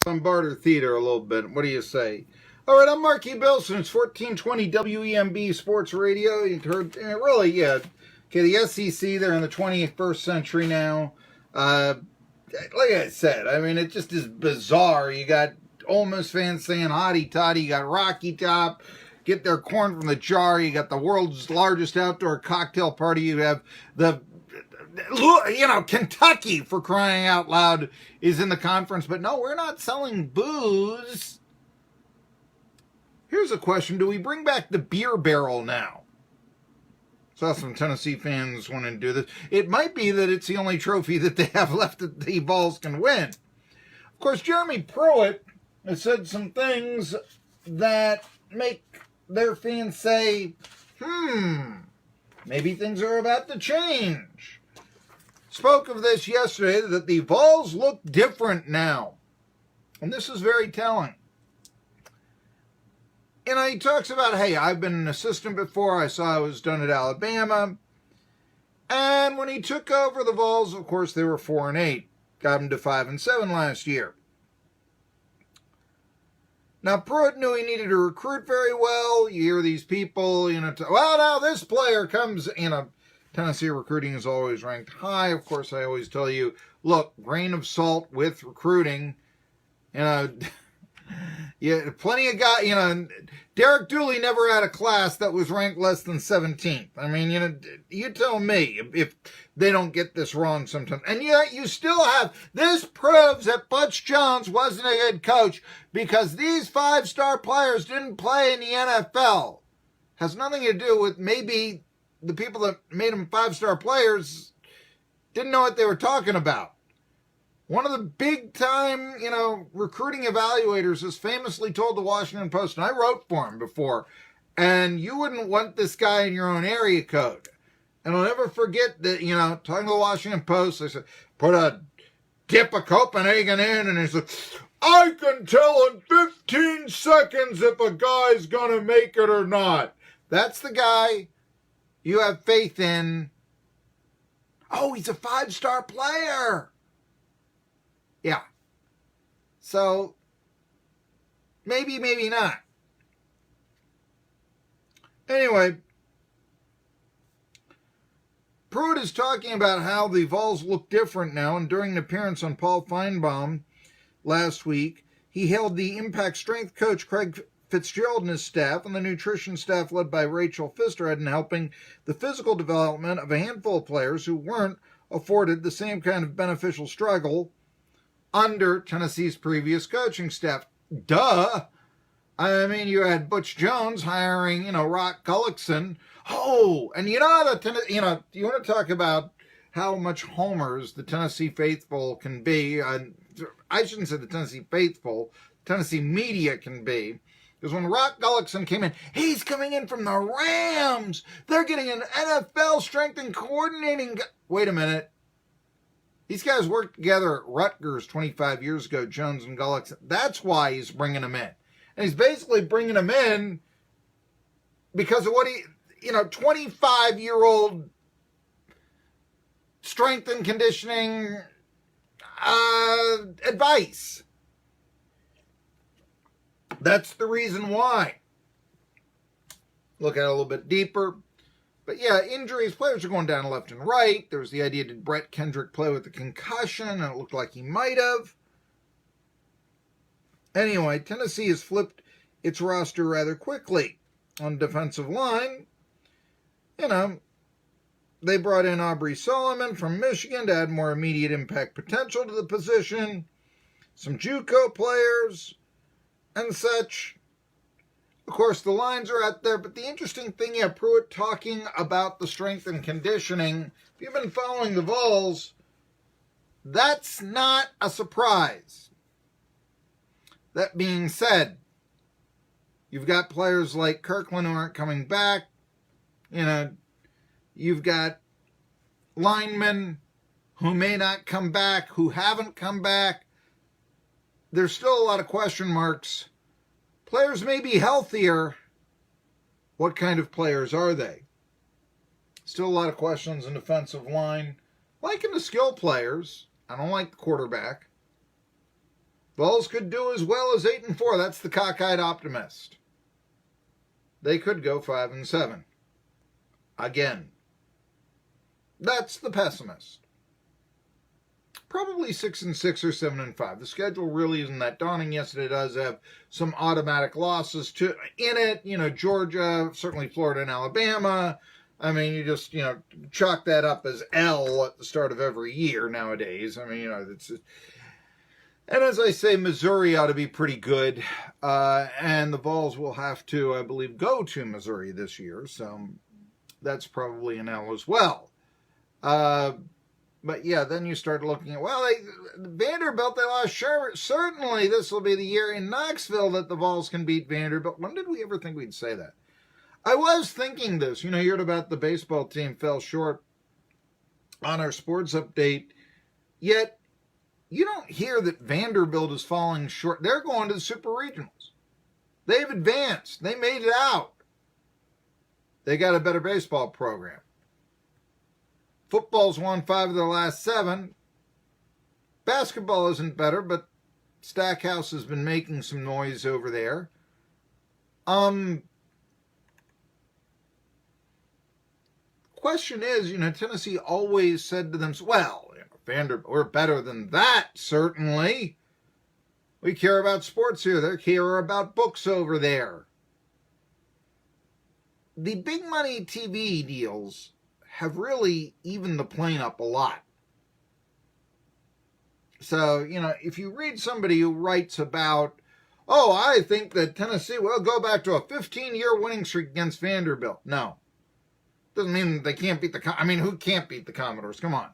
on Barter Theater a little bit. What do you say? All right, I'm Marky Bilson. It's 1420 WEMB Sports Radio. You heard, really, yeah. Okay, the SEC, they're in the 21st century now. Like I said, I mean, it just is bizarre. You got Ole Miss fans saying hotty toddy. You got Rocky Top, get their corn from the jar. You got the world's largest outdoor cocktail party. You have the, Kentucky, for crying out loud, is in the conference. But no, we're not selling booze. Here's a question. Do we bring back the beer barrel now? Saw some Tennessee fans wanting to do this. It might be that it's the only trophy that they have left that the Vols can win. Of course, Jeremy Pruitt has said some things that make their fans say, maybe things are about to change. Spoke of this yesterday, that the Vols look different now. And this is very telling. He talks about, hey, I've been an assistant before. I saw it was done at Alabama. And when he took over the Vols, of course, they were 4-8. Got them to 5-7 last year. Now, Pruitt knew he needed to recruit very well. You hear these people, well, now this player comes, Tennessee recruiting is always ranked high. Of course, I always tell you, look, grain of salt with recruiting. Yeah, plenty of guys, Derek Dooley never had a class that was ranked less than 17th. I mean, you tell me if they don't get this wrong sometimes. And yet you still have, this proves that Butch Jones wasn't a good coach because these 5-star players didn't play in the NFL. Has nothing to do with maybe the people that made them 5-star players didn't know what they were talking about. One of the big-time, recruiting evaluators has famously told the Washington Post, and I wrote for him before, and you wouldn't want this guy in your own area code. And I'll never forget that, talking to the Washington Post, I said, put a dip of Copenhagen in, and he said, I can tell in 15 seconds if a guy's going to make it or not. That's the guy you have faith in. Oh, he's a 5-star player. Yeah. So, maybe, maybe not. Anyway, Pruitt is talking about how the Vols look different now, and during an appearance on Paul Feinbaum last week, he hailed the Impact Strength coach Craig Fitzgerald and his staff, and the nutrition staff led by Rachel Fisterhead in helping the physical development of a handful of players who weren't afforded the same kind of beneficial struggle under Tennessee's previous coaching staff. Duh. I mean, you had Butch Jones hiring, Rock Gullickson. Oh, and you want to talk about how much homers the Tennessee faithful can be. I shouldn't say the Tennessee faithful, Tennessee media can be. Because when Rock Gullickson came in, he's coming in from the Rams. They're getting an NFL strength and coordinating. Wait a minute. These guys worked together at Rutgers 25 years ago, Jones and Gullickson. That's why he's bringing them in. And he's basically bringing them in because of what 25-year-old strength and conditioning advice. That's the reason why. Look at it a little bit deeper. But yeah, injuries, players are going down left and right. There was the idea, did Brett Kendrick play with a concussion? And it looked like he might have. Anyway, Tennessee has flipped its roster rather quickly. On defensive line, they brought in Aubrey Solomon from Michigan to add more immediate impact potential to the position. Some JUCO players and such. Of course, the lines are out there, but the interesting thing, Pruitt talking about the strength and conditioning. If you've been following the Vols, that's not a surprise. That being said, you've got players like Kirkland who aren't coming back. You've got linemen who may not come back, who haven't come back. There's still a lot of question marks. Players may be healthier. What kind of players are they? Still a lot of questions in defensive line. Liking the skill players. I don't like the quarterback. Vols could do as well as 8-4. That's the cockeyed optimist. They could go 5-7. Again. That's the pessimist. Probably 6-6 or 7-5. The schedule really isn't that daunting. Yes, it does have some automatic losses in it. You know, Georgia, certainly Florida and Alabama. I mean, you just, chalk that up as L at the start of every year nowadays. I mean, it's. And as I say, Missouri ought to be pretty good. And the Vols will have to, I believe, go to Missouri this year. So that's probably an L as well. But yeah, then you start looking at, Vanderbilt, they lost Sherman. Certainly this will be the year in Knoxville that the Vols can beat Vanderbilt. When did we ever think we'd say that? I was thinking this. You heard about the baseball team fell short on our sports update. Yet, you don't hear that Vanderbilt is falling short. They're going to the Super Regionals. They've advanced. They made it out. They got a better baseball program. Football's won 5 of their last 7. Basketball isn't better, but Stackhouse has been making some noise over there. Question is, Tennessee always said to them, Vanderbilt, we're better than that, certainly. We care about sports here. They care about books over there. The big money TV deals have really evened the plane up a lot. So, if you read somebody who writes about, I think that Tennessee will go back to a 15-year winning streak against Vanderbilt. No. Doesn't mean they can't beat who can't beat the Commodores? Come on.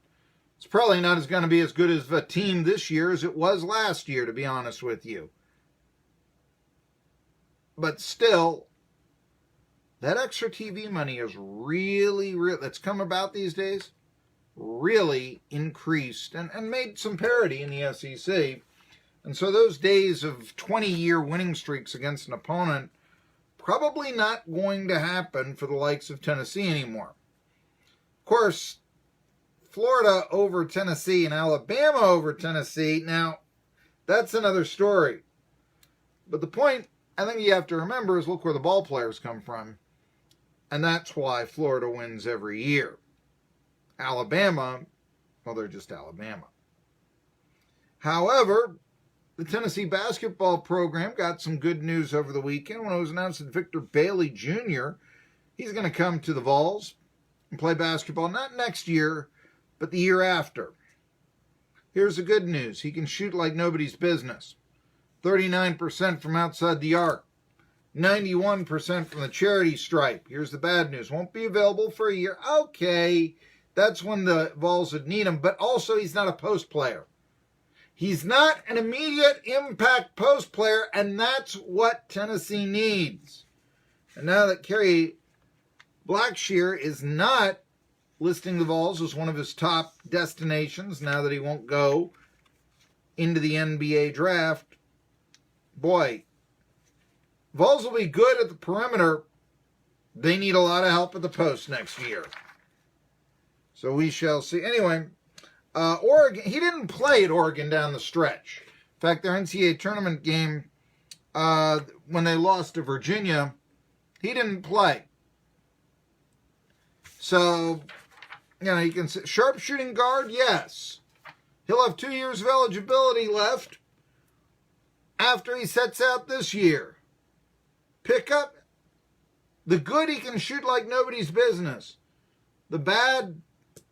It's probably not going to be as good as a team this year as it was last year, to be honest with you. But still, that extra TV money is really, that's come about these days, really increased and made some parity in the SEC. And so those days of 20-year winning streaks against an opponent probably not going to happen for the likes of Tennessee anymore. Of course, Florida over Tennessee and Alabama over Tennessee, now, that's another story. But the point I think you have to remember is look where the ball players come from. And that's why Florida wins every year. Alabama, they're just Alabama. However, the Tennessee basketball program got some good news over the weekend when it was announced that Victor Bailey Jr., he's going to come to the Vols and play basketball not next year, but the year after. Here's the good news. He can shoot like nobody's business. 39% from outside the arc. 91% from the charity stripe. Here's the bad news. Won't be available for a year. Okay, that's when the Vols would need him. But also, he's not a post player. He's not an immediate impact post player, and that's what Tennessee needs. And now that Kerry Blackshear is not listing the Vols as one of his top destinations, now that he won't go into the NBA draft, boy, Vols will be good at the perimeter. They need a lot of help at the post next year. So we shall see. Anyway, Oregon, he didn't play at Oregon down the stretch. In fact, their NCAA tournament game, when they lost to Virginia, he didn't play. So, you can say, sharpshooting guard, yes. He'll have 2 years of eligibility left after he sets out this year. Pickup, the good, he can shoot like nobody's business. The bad, at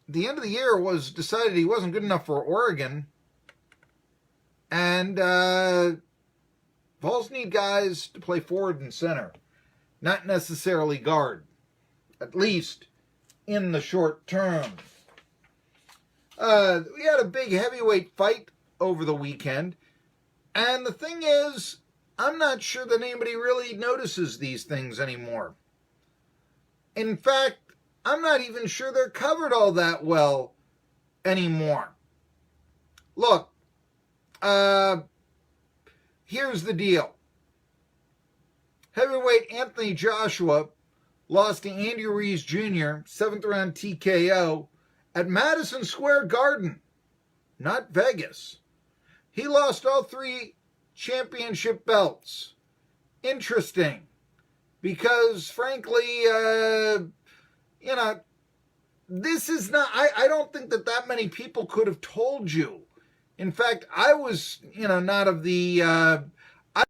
the end of the year, was decided he wasn't good enough for Oregon. And Vols need guys to play forward and center, not necessarily guard, at least in the short term. We had a big heavyweight fight over the weekend. And the thing is, I'm not sure that anybody really notices these things anymore. In fact, I'm not even sure they're covered all that well anymore. Look, here's the deal. Heavyweight Anthony Joshua lost to Andy Ruiz Jr., 7th round TKO, at Madison Square Garden, not Vegas. He lost all 3 championship belts. Interesting. Because, frankly, this is not, I don't think that many people could have told you. In fact, I was, not of the